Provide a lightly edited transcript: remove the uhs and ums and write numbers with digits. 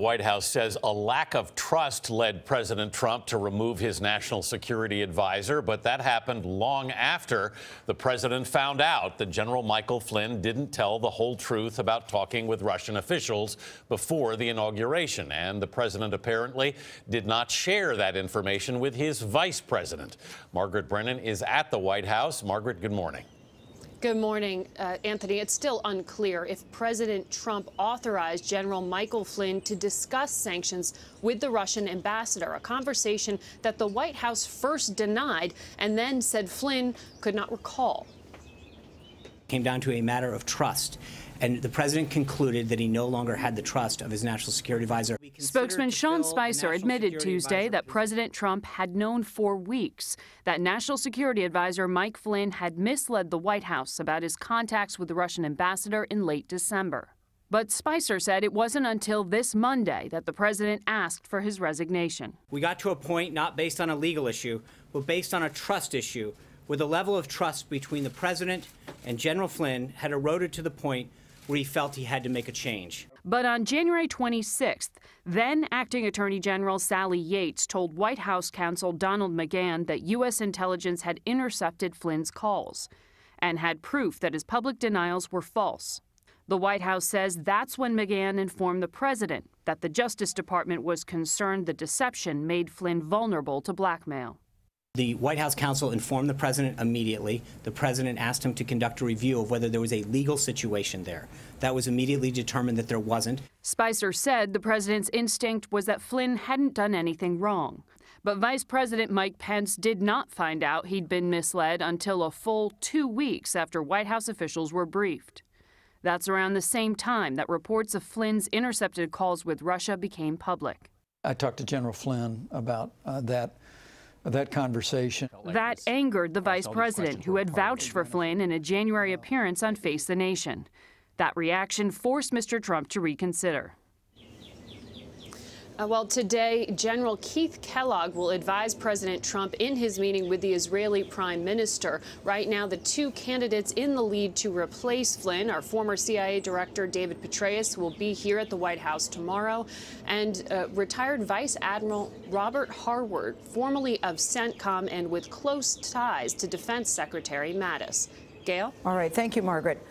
The White House says a lack of trust led President Trump to remove his national security advisor, but that happened long after the president found out that General Michael Flynn didn't tell the whole truth about talking with Russian officials before the inauguration. And the president apparently did not share that information with his vice president. Margaret Brennan is at the White House. Margaret, good morning. Good morning, Anthony. It's still unclear if President Trump authorized General Michael Flynn to discuss sanctions with the Russian ambassador, a conversation that the White House first denied and then said Flynn could not recall. It came down to a matter of trust, and the president concluded that he no longer had the trust of his national security advisor. Spokesman Sean Spicer admitted Tuesday that President Trump had known for weeks that National Security Advisor Mike Flynn had misled the White House about his contacts with the Russian ambassador in late December. But Spicer said it wasn't until this Monday that the president asked for his resignation. We got to a point not based on a legal issue, but based on a trust issue, where the level of trust between the president and General Flynn had eroded to the point where he felt he had to make a change. But on January 26th, then Acting Attorney General Sally Yates told White House counsel Donald McGahn that U.S. intelligence had intercepted Flynn's calls and had proof that his public denials were false. The White House says that's when McGahn informed the president that the Justice Department was concerned the deception made Flynn vulnerable to blackmail. The White House counsel informed the president immediately. The president asked him to conduct a review of whether there was a legal situation there. That was immediately determined that there wasn't. Spicer said the president's instinct was that Flynn hadn't done anything wrong. But Vice President Mike Pence did not find out he'd been misled until a full 2 weeks after White House officials were briefed. That's around the same time that reports of Flynn's intercepted calls with Russia became public. I talked to General Flynn about that conversation. That angered the vice president, who had vouched for Flynn in a January appearance on Face the Nation. That reaction forced Mr. Trump to reconsider. Well, today, General Keith Kellogg will advise President Trump in his meeting with the Israeli Prime Minister. Right now, the two candidates in the lead to replace Flynn are former CIA Director David Petraeus, who will be here at the White House tomorrow, and retired Vice Admiral Robert Harward, formerly of CENTCOM and with close ties to Defense Secretary Mattis. Gayle? All right. Thank you, Margaret.